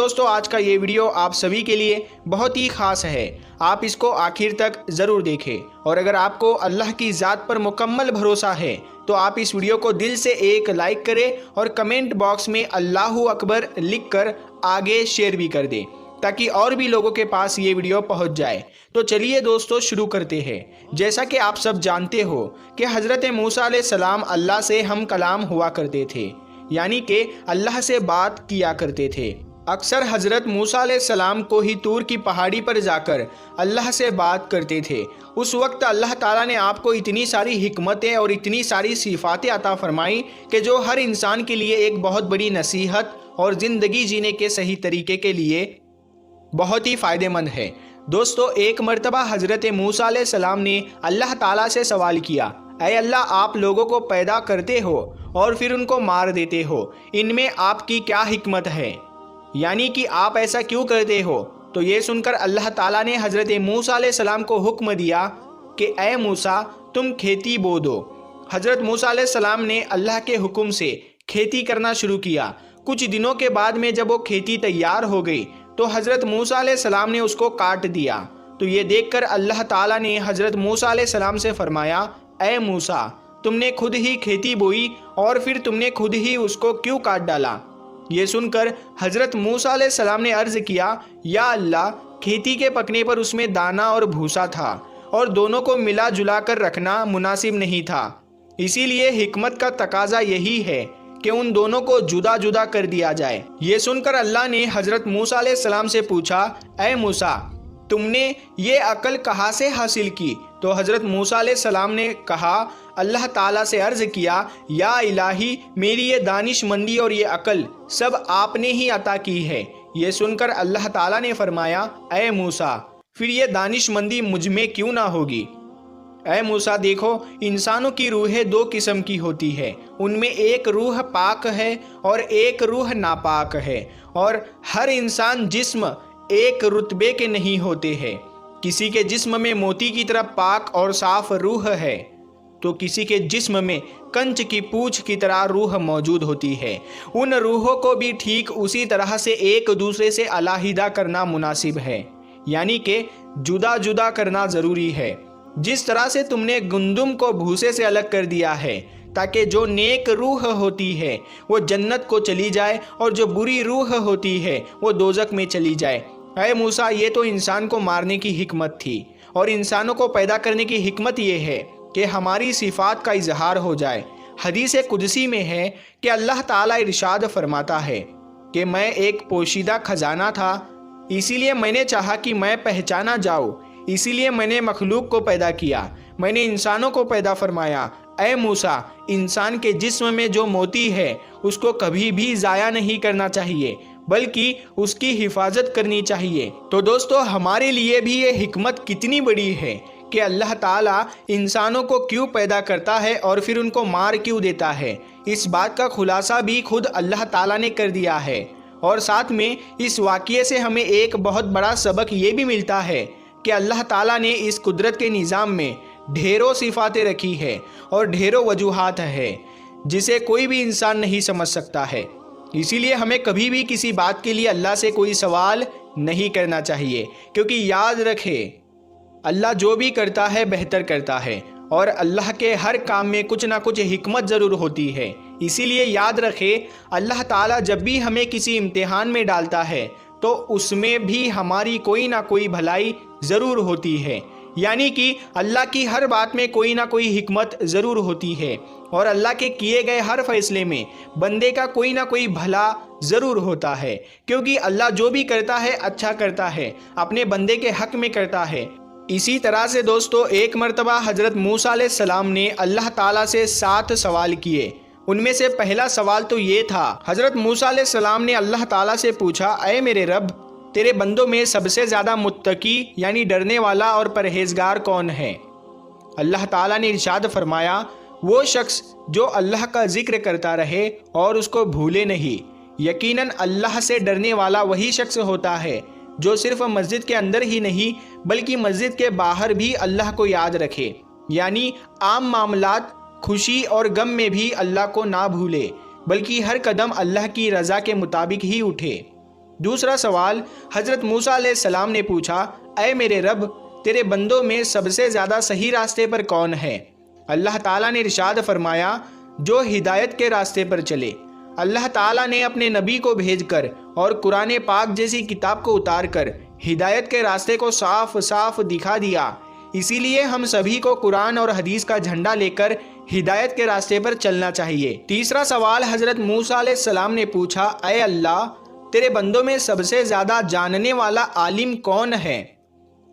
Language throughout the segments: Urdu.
دوستو آج کا یہ ویڈیو آپ سبھی کے لیے بہت ہی خاص ہے، آپ اس کو آخر تک ضرور دیکھیں، اور اگر آپ کو اللہ کی ذات پر مکمل بھروسہ ہے تو آپ اس ویڈیو کو دل سے ایک لائک کریں اور کمنٹ باکس میں اللہ اکبر لکھ کر آگے شیئر بھی کر دیں تاکہ اور بھی لوگوں کے پاس یہ ویڈیو پہنچ جائے۔ تو چلیے دوستو شروع کرتے ہیں۔ جیسا کہ آپ سب جانتے ہو کہ حضرت موسیٰ علیہ السلام اللہ سے ہم کلام ہوا کرتے تھے، یعنی کہ اللہ سے بات کیا کرتے تھے۔ اکثر حضرت موسیٰ علیہ السلام کو ہی طور کی پہاڑی پر جا کر اللہ سے بات کرتے تھے۔ اس وقت اللہ تعالیٰ نے آپ کو اتنی ساری حکمتیں اور اتنی ساری صفاتیں عطا فرمائیں کہ جو ہر انسان کے لیے ایک بہت بڑی نصیحت اور زندگی جینے کے صحیح طریقے کے لیے بہت ہی فائدہ مند ہے۔ دوستو ایک مرتبہ حضرت موسیٰ علیہ السلام نے اللہ تعالیٰ سے سوال کیا، اے اللہ، آپ لوگوں کو پیدا کرتے ہو اور پھر ان کو مار دیتے ہو، ان میں آپ کی کیا حکمت ہے؟ یعنی کہ آپ ایسا کیوں کرتے ہو؟ تو یہ سن کر اللہ تعالیٰ نے حضرت موسیٰ علیہ السلام کو حکم دیا کہ اے موسیٰ، تم کھیتی بو دو۔ حضرت موسیٰ علیہ السلام نے اللہ کے حکم سے کھیتی کرنا شروع کیا۔ کچھ دنوں کے بعد میں جب وہ کھیتی تیار ہو گئی تو حضرت موسیٰ علیہ السلام نے اس کو کاٹ دیا۔ تو یہ دیکھ کر اللہ تعالیٰ نے حضرت موسیٰ علیہ السلام سے فرمایا، اے موسیٰ، تم نے خود ہی کھیتی بوئی اور پھر تم نے خود ہی اس کو کیوں کاٹ ڈالا؟ یہ سن کر حضرت موسیٰ علیہ السلام نے عرض کیا، یا اللہ، کھیتی کے پکنے پر اس میں دانہ اور بھوسا تھا اور دونوں کو ملا جلا کر رکھنا مناسب نہیں تھا، اسی لیے حکمت کا تقاضا یہی ہے کہ ان دونوں کو جدا جدا کر دیا جائے۔ یہ سن کر اللہ نے حضرت موسیٰ علیہ السلام سے پوچھا، اے موسیٰ، تم نے یہ عقل کہاں سے حاصل کی؟ تو حضرت موسیٰ علیہ السلام نے کہا، اللہ تعالیٰ سے عرض کیا، یا الہی، میری یہ دانش مندی اور یہ عقل سب آپ نے ہی عطا کی ہے۔ یہ سن کر اللہ تعالیٰ نے فرمایا، اے موسیٰ، پھر یہ دانش مندی مجھ میں کیوں نہ ہوگی؟ اے موسیٰ، دیکھو، انسانوں کی روحیں دو قسم کی ہوتی ہے، ان میں ایک روح پاک ہے اور ایک روح ناپاک ہے، اور ہر انسان جسم ایک رتبے کے نہیں ہوتے ہیں۔ کسی کے جسم میں موتی کی طرح پاک اور صاف روح ہے تو کسی کے جسم میں کنچ کی پوچھ کی طرح روح موجود ہوتی ہے۔ ان روحوں کو بھی ٹھیک اسی طرح سے ایک دوسرے سے علیحدہ کرنا مناسب ہے، یعنی کہ جدا جدا کرنا ضروری ہے۔ جس طرح سے تم نے گندم کو بھوسے سے الگ کر دیا ہے تاکہ جو نیک روح ہوتی ہے وہ جنت کو چلی جائے اور جو بری روح ہوتی ہے وہ دوزخ میں چلی جائے۔ اے موسیٰ، یہ تو انسان کو مارنے کی حکمت تھی، اور انسانوں کو پیدا کرنے کی حکمت یہ ہے کہ ہماری صفات کا اظہار ہو جائے۔ حدیث قدسی میں ہے کہ اللہ تعالیٰ ارشاد فرماتا ہے کہ میں ایک پوشیدہ خزانہ تھا، اسی لیے میں نے چاہا کہ میں پہچانا جاؤں، اسی لیے میں نے مخلوق کو پیدا کیا، میں نے انسانوں کو پیدا فرمایا۔ اے موسیٰ، انسان کے جسم میں جو موتی ہے اس کو کبھی بھی ضائع نہیں کرنا چاہیے بلکہ اس کی حفاظت کرنی چاہیے۔ تو دوستو ہمارے لیے بھی یہ حکمت کتنی بڑی ہے کہ اللہ تعالیٰ انسانوں کو کیوں پیدا کرتا ہے اور پھر ان کو مار کیوں دیتا ہے۔ اس بات کا خلاصہ بھی خود اللہ تعالیٰ نے کر دیا ہے، اور ساتھ میں اس واقعے سے ہمیں ایک بہت بڑا سبق یہ بھی ملتا ہے کہ اللہ تعالیٰ نے اس قدرت کے نظام میں ڈھیروں صفاتیں رکھی ہے اور ڈھیروں وجوہات ہے جسے کوئی بھی انسان نہیں سمجھ سکتا ہے۔ اسی لیے ہمیں کبھی بھی کسی بات کے لیے اللہ سے کوئی سوال نہیں کرنا چاہیے، کیونکہ یاد رکھے اللہ جو بھی کرتا ہے بہتر کرتا ہے، اور اللہ کے ہر کام میں کچھ نہ کچھ حکمت ضرور ہوتی ہے۔ اسی لیے یاد رکھے اللہ تعالیٰ جب بھی ہمیں کسی امتحان میں ڈالتا ہے تو اس میں بھی ہماری کوئی نہ کوئی بھلائی ضرور ہوتی ہے، یعنی کہ اللہ کی ہر بات میں کوئی نہ کوئی حکمت ضرور ہوتی ہے، اور اللہ کے کیے گئے ہر فیصلے میں بندے کا کوئی نہ کوئی بھلا ضرور ہوتا ہے، کیونکہ اللہ جو بھی کرتا ہے اچھا کرتا ہے، اپنے بندے کے حق میں کرتا ہے۔ اسی طرح سے دوستو ایک مرتبہ حضرت موسیٰ علیہ السلام نے اللہ تعالیٰ سے 7 سوال کیے۔ ان میں سے پہلا سوال تو یہ تھا، حضرت موسیٰ علیہ السلام نے اللہ تعالیٰ سے پوچھا، اے میرے رب، تیرے بندوں میں سب سے زیادہ متقی یعنی ڈرنے والا اور پرہیزگار کون ہے؟ اللہ تعالیٰ نے ارشاد فرمایا، وہ شخص جو اللہ کا ذکر کرتا رہے اور اس کو بھولے نہیں۔ یقیناً اللہ سے ڈرنے والا وہی شخص ہوتا ہے جو صرف مسجد کے اندر ہی نہیں بلکہ مسجد کے باہر بھی اللہ کو یاد رکھے، یعنی عام معاملات، خوشی اور غم میں بھی اللہ کو نہ بھولے بلکہ ہر قدم اللہ کی رضا کے مطابق ہی اٹھے۔ دوسرا سوال حضرت موسیٰ علیہ السلام نے پوچھا، اے میرے رب، تیرے بندوں میں سب سے زیادہ صحیح راستے پر کون ہے؟ اللہ تعالیٰ نے ارشاد فرمایا، جو ہدایت کے راستے پر چلے۔ اللہ تعالیٰ نے اپنے نبی کو بھیج کر اور قرآن پاک جیسی کتاب کو اتار کر ہدایت کے راستے کو صاف صاف دکھا دیا۔ اسی لیے ہم سبھی کو قرآن اور حدیث کا جھنڈا لے کر ہدایت کے راستے پر چلنا چاہیے۔ تیسرا سوال حضرت موسیٰ علیہ السلام نے پوچھا، اے اللہ، تیرے بندوں میں سب سے زیادہ جاننے والا عالم کون ہے؟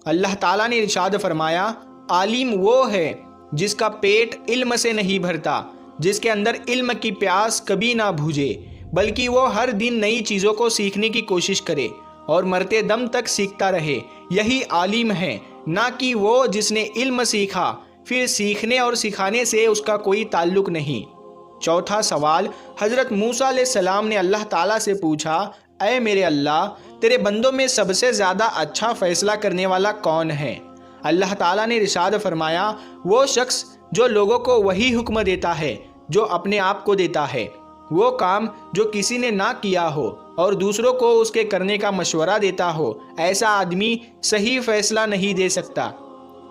اللہ تعالیٰ نے ارشاد فرمایا، عالم وہ ہے جس کا پیٹ علم سے نہیں بھرتا، جس کے اندر علم کی پیاس کبھی نہ بجھے، بلکہ وہ ہر دن نئی چیزوں کو سیکھنے کی کوشش کرے اور مرتے دم تک سیکھتا رہے۔ یہی عالم ہے، نہ کہ وہ جس نے علم سیکھا پھر سیکھنے اور سکھانے سے اس کا کوئی تعلق نہیں۔ چوتھا سوال حضرت موسیٰ علیہ السلام نے اللہ تعالیٰ سے پوچھا، اے میرے اللہ، تیرے بندوں میں سب سے زیادہ اچھا فیصلہ کرنے والا کون ہے؟ اللہ تعالیٰ نے ارشاد فرمایا، وہ شخص جو لوگوں کو وہی حکم دیتا ہے جو اپنے آپ کو دیتا ہے، وہ کام جو کسی نے نہ کیا ہو اور دوسروں کو اس کے کرنے کا مشورہ دیتا ہو، ایسا آدمی صحیح فیصلہ نہیں دے سکتا۔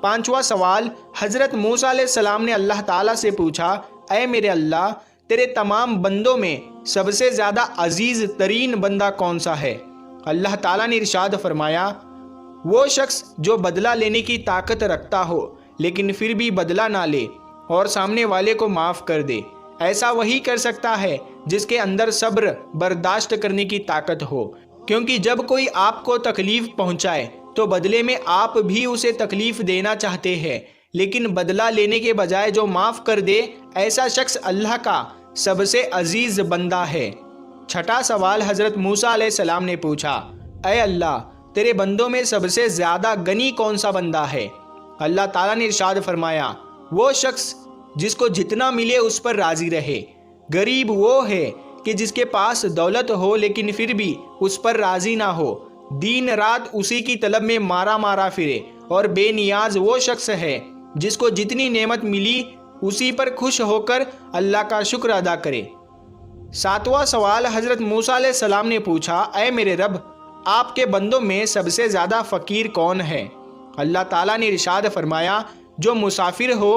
پانچواں سوال حضرت موسیٰ علیہ السلام نے اللہ تعالیٰ سے پوچھا، اے میرے اللہ، تیرے تمام بندوں میں سب سے زیادہ عزیز ترین بندہ کون سا ہے؟ اللہ تعالیٰ نے ارشاد فرمایا، وہ شخص جو بدلہ لینے کی طاقت رکھتا ہو لیکن پھر بھی بدلہ نہ لے اور سامنے والے کو معاف کر دے۔ ایسا وہی کر سکتا ہے جس کے اندر صبر برداشت کرنے کی طاقت ہو، کیونکہ جب کوئی آپ کو تکلیف پہنچائے تو بدلے میں آپ بھی اسے تکلیف دینا چاہتے ہیں، لیکن بدلہ لینے کے بجائے جو معاف کر دے، ایسا شخص اللہ کا سب سے عزیز بندہ ہے۔ چھٹا سوال حضرت موسیٰ علیہ السلام نے پوچھا، اے اللہ، تیرے بندوں میں سب سے زیادہ غنی کون سا بندہ ہے؟ اللہ تعالیٰ نے ارشاد فرمایا، وہ شخص جس کو جتنا ملے اس پر راضی رہے۔ غریب وہ ہے کہ جس کے پاس دولت ہو لیکن پھر بھی اس پر راضی نہ ہو، دن رات اسی کی طلب میں مارا مارا پھرے۔ اور بے نیاز وہ شخص ہے جس کو جتنی نعمت ملی اسی پر خوش ہو کر اللہ کا شکر ادا کرے۔ ساتواں سوال حضرت موسیٰ علیہ السلام نے پوچھا، اے میرے رب، آپ کے بندوں میں سب سے زیادہ فقیر کون ہے؟ اللہ تعالیٰ نے ارشاد فرمایا، جو مسافر ہو،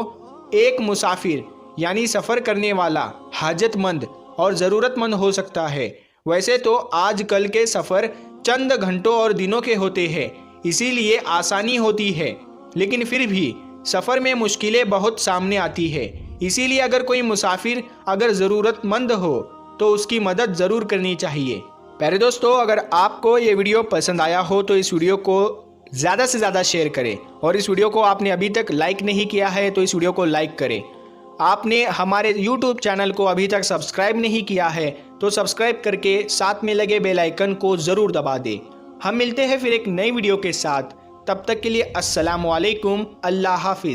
ایک مسافر یعنی سفر کرنے والا حاجت مند اور ضرورت مند ہو سکتا ہے۔ ویسے تو آج کل کے سفر چند گھنٹوں اور دنوں کے ہوتے ہیں، اسی لیے آسانی ہوتی ہے، لیکن پھر بھی سفر میں مشکلیں بہت سامنے آتی ہے۔ اسی لیے اگر کوئی مسافر اگر ضرورت مند ہو تو اس کی مدد ضرور کرنی چاہیے۔ پیارے دوستو، اگر آپ کو یہ ویڈیو پسند آیا ہو تو اس ویڈیو کو زیادہ سے زیادہ شیئر کریں، اور اس ویڈیو کو آپ نے ابھی تک لائک نہیں کیا ہے تو اس ویڈیو کو لائک کریں۔ آپ نے ہمارے یوٹیوب چینل کو ابھی تک سبسکرائب نہیں کیا ہے تو سبسکرائب کر کے ساتھ میں لگے بیل آئیکن کو ضرور دبا دیں۔ ہم ملتے ہیں پھر ایک نئی ویڈیو کے ساتھ، تب تک کے لیے السلام علیکم، اللہ حافظ۔